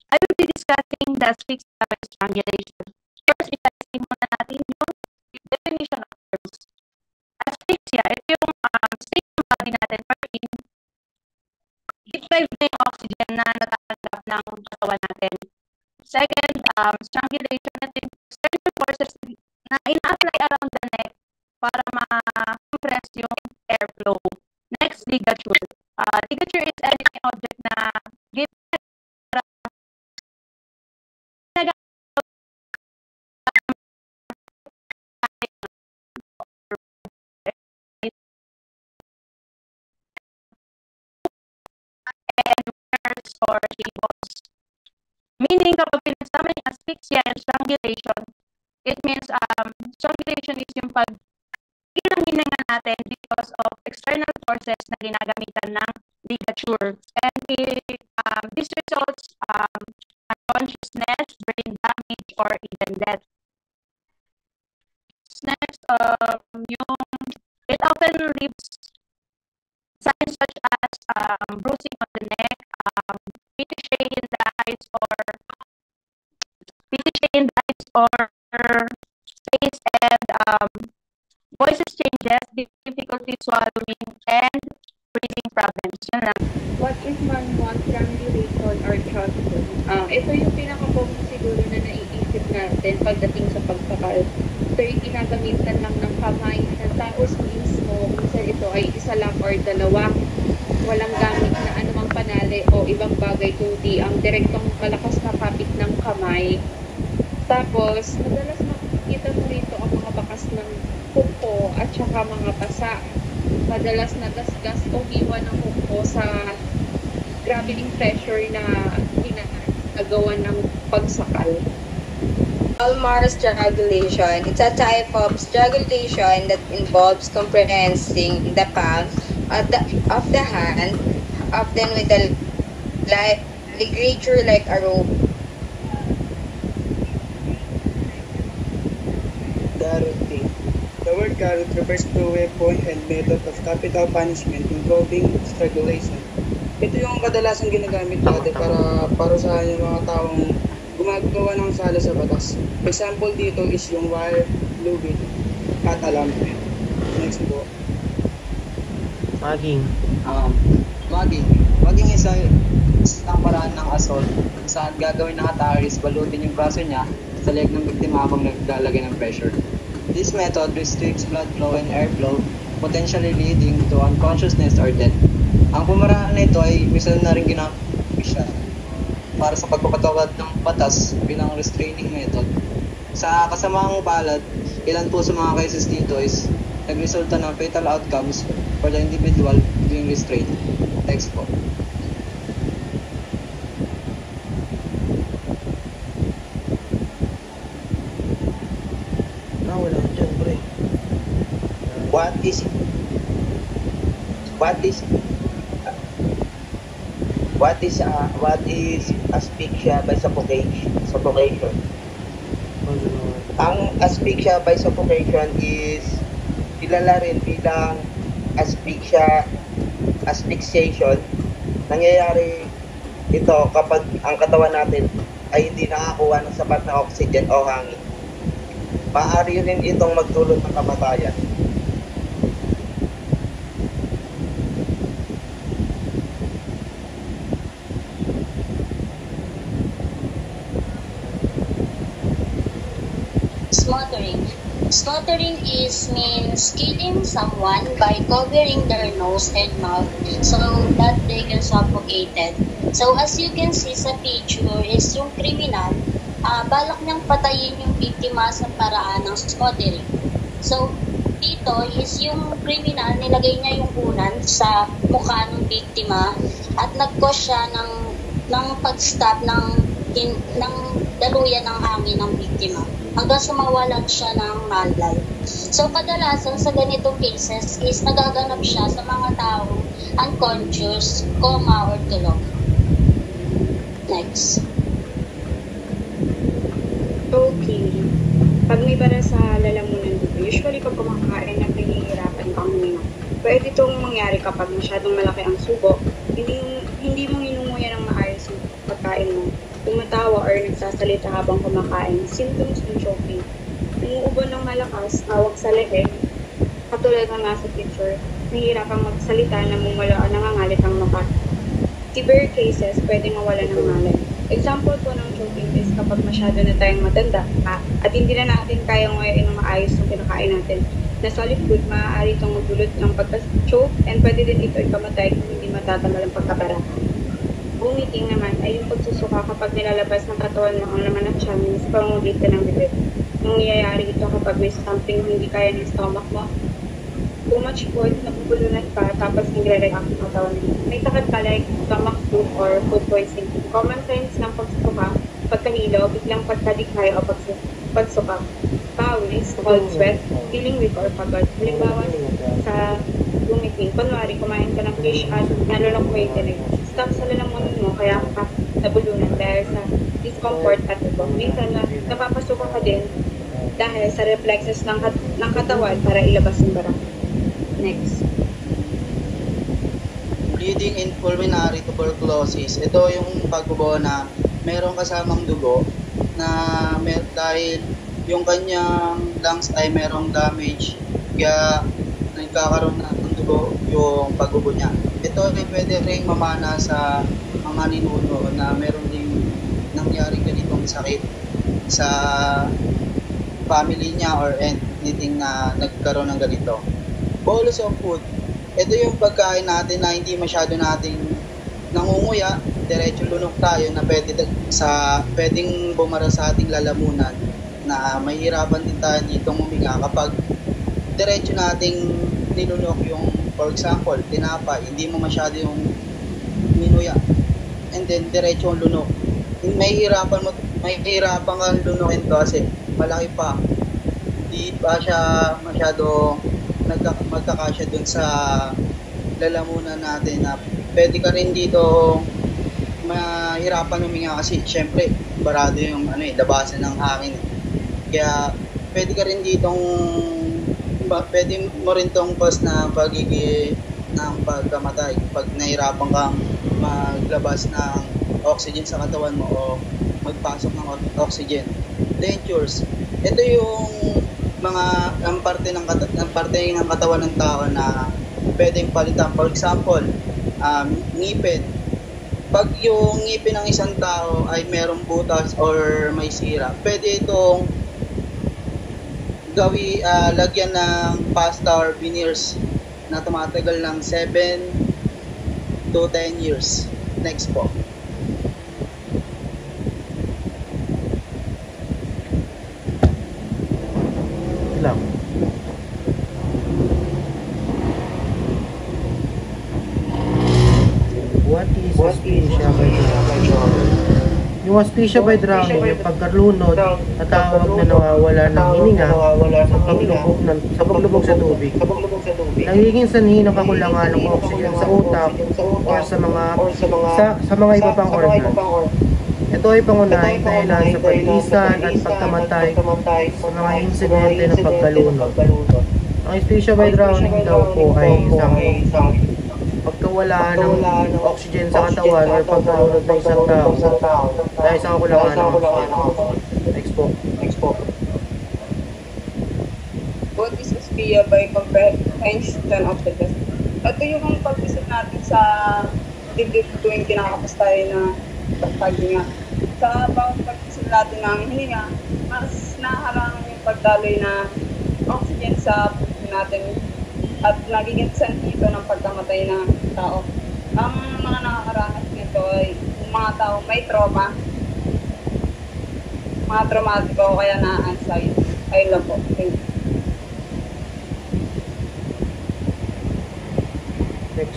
I will be discussing the asphyxia by strangulation. First, i-testing muna natin yung definition of terms. Asphyxia, ito yung state ng body natin wherein deprived na yung oxygen na natatanggap ng katawan natin. Second, strangulation natin, external forces na ina-apply around the neck para ma-compress yung airflow. Next, ligature. Ligature is any object na give or cables. Meaning, kapag pinagsama yung asphyxia and strangulation, it means strangulation is yung pag-ilang hininga natin because of external forces na ginagamitan ng ligature. And this results unconsciousness, brain damage, or even death. Next, it often leaves signs such as bruising on the neck, petechiae in the eyes, or face, and voices changes, difficulty swallowing, and breathing problems. Yun lang. What is manual strangulation or chokehold? Ito yung pinaka-common siguro na naiisip natin pagdating sa pagsakal. Ito yung ginagamitan lang ng kamay ng taos mismo. Minsan ito ay isa lang or dalawa. Walang gamit na anumang panali o ibang bagay kundi ang direktong malakas na kapit ng kamay. Tapos, madalas makikita mo rito ang mga bakas ng kuko at saka mga pasa. Madalas nagasgas o hiwa ng kuko sa gravity pressure na ginagawa ng pagsakal. Ulnar strangulation. It's a type of strangulation that involves compressing the palm of the hand, often with a ligature like a rope. Garroting. The word garrot refers to a weapon and method of capital punishment involving strangulation. Ito yung kadalasan ginagamit dati para parusahan yung mga taong gumagawa ng sala sa batas. Example dito is yung wire, lubid, at alam. Next po. Mugging. Mugging is isang paraan ng assault kung saan gagawin ng atake is balutin yung braso niya sa leg ng biktima habang naglalagay ng pressure. This method restricts blood flow and airflow, potentially leading to unconsciousness or death. Ang pumaraan nito ay minsan na rin ginamit siya para sa pagpapatawad ng batas bilang restraining method. Sa kasamang palad, ilan po sa mga cases dito is nagresulta ng fatal outcomes for the individual being restrained. Next po. Wala dyan, pre. What is asphyxia by suffocation? Ang asphyxia by suffocation is kilala rin bilang asphyxiation. Nangyayari ito kapag ang katawan natin ay hindi nakakuha ng sapat na oxygen o hangin. Maaari rin itong magdulot ng kamatayan. Slaughtering means killing someone by covering their nose and mouth so that they can suffocated. So as you can see sa picture is yung kriminal, balak niyang patayin yung biktima sa paraan ng slaughtering. So dito is yung kriminal, nilagay niya yung unan sa mukha ng biktima at nag-cause siya ng pag-stop ng daluyan ng hangin ng biktima hanggang sumawalan siya ng malay. So kadalasan sa ganitong cases is nagaganap siya sa mga taong unconscious, coma, or tulog. Next. Okay. Pag may bara sa lalamunan dito, usually pag kumakain at nahihirapan ka uminom, pwede itong mangyari kapag masyadong malaki ang subo, hindi mo inunguyan ng maayos yung pagkain mo. tumatawa or nagsasalita habang kumakain. Symptoms ng choking. Umuubo ng malakas, tawag sa leeg, katulad ng nasa picture, nahihirapang magsalita, namumula o nangangalit ang mata. Severe cases, pwedeng mawala ng malay. Example po ng choking is kapag masyado na tayong matanda at hindi na natin kayang nguyain ng maayos yung kinakain natin. Na solid food, maaari itong magdulot ng pagka-choke and pwede din ito ikamatay kung hindi matatanggal ang pagkapara. Vomiting naman ay yung pagsusuka kapag nilalabas ng katawan mo ang laman ng tiyan sa pamamagitan ng bibig. Nangyayari ito kapag may something hindi kaya ng stomach mo. Too much food, napupulunan pa, tapos nagre-react ang katawan mo. May takot ka like stomach flu or food poisoning. Common signs ng pagsuka, pagkahilo, biglang pagkadikhay o pagsuka. Pawis, cold sweat, feeling weak or pagod. Halimbawa sa vomiting, kunwari kumain ka ng fish at nalulok mo yung tinig. Stop sa lalamunan mo, kaya ka nabulunan dahil sa discomfort at iba. Minsan na napapasuka ka din dahil sa reflexes ng katawan para ilabas yung bara. Next. Bleeding in pulmonary tuberculosis. Ito yung pagbubuo na merong kasamang dugo na dahil yung kanyang lungs ay merong damage kaya nagkakaroon na ng dugo yung pagbubuo niya. Ito ay pwede rin mamana sa mga ninuno na meron din nangyaring ganitong sakit sa family niya or anything na nagkaroon ng ganito. Bolus of food. Ito yung pagkain natin na hindi masyado nating nangunguya, diretso lunok tayo na pwedeng bumara sa ating lalamunan na mahirapan din tayo ditong huminga kapag diretso nating nilunok yung, for example, tinapay, hindi mo masyado yung minuya and then diretso yung lunok. Mahirapan kang lunukin to kasi malaki pa. Hindi pa siya masyado magkakasya dun sa lalamunan natin na pwede ka rin dito mahirapan huminga kasi syempre barado yung labasan ng hangin. Kaya pwede ka rin ditong pwede mo rin tong cause na ng pagkamatay pag nahirapan kang maglabas ng oxygen sa katawan mo o magpasok ng oxygen. Dentures. Ito yung ang parte ng katawan ng tao na pwedeng palitan. For example, ngipin. Pag yung ngipin ng isang tao ay merong butas or may sira, pwede itong lagyan ng pasta or veneers na tumatagal ng 7 to 10 years. Next po. Lang. What is asphyxia by drowning? Yung asphyxia by drowning, yung pagkalunod, natawag na nawawala ng hininga sa paglubog sa tubig. Nagiging sanhi ng kakulangan ng oxygen sa utak or sa mga iba pang organ. Ito ay pangunahing dahilan sa pagkisan at pagkamatay sa mga insidente ng pagkalunod. Ang asphyxia by drowning daw po ay isang pagkawala ng oxygen sa katawan or pagkalunod ng isang tao dahil sa kakulangan ng oxygen. Next po. What is asphyxia by comprehension of the chest? Ito yung pag-isip natin sa dibdib tuwing kinakapos tayo na paghinga. Sa bawat pag-isip natin ng hininga, mas naharangan yung pagdaloy na oxygen sa puso natin at nagiging sanhi ito ng pagkamatay ng tao. Ang mga nakakaranas nito ay mga tao may trauma, mga traumatiko o kaya na-anxiety. Ayun lang po. Thank you.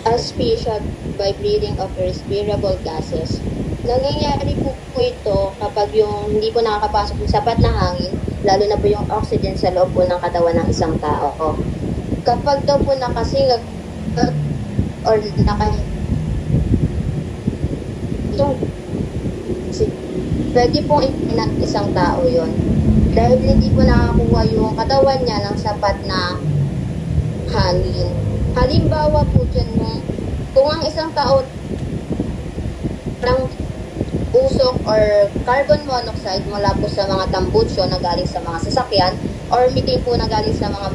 Asphyxia by breathing of respirable gases. Nangyayari po ito kapag yung hindi po nakakapasok ng sapat na hangin, lalo na po yung oxygen sa loob po ng katawan ng isang tao. Kapag daw po nakasingag or pwede pong ng isang tao yon dahil hindi po nakakuha yung katawan niya ng sapat na hangin. Halimbawa po dyan kung ang isang tao usok or carbon monoxide mula po sa mga tambutsyo na galing sa mga sasakyan or methane po na galing sa mga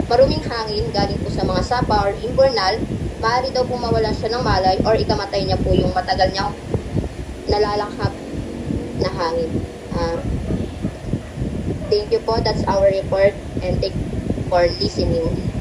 maruming hangin galing po sa mga sapa or imbornal, maaari daw po mawalan siya ng malay or ikamatay niya po yung matagal niyang nalalakhap na hangin. Thank you po. That's our report and thank you for listening.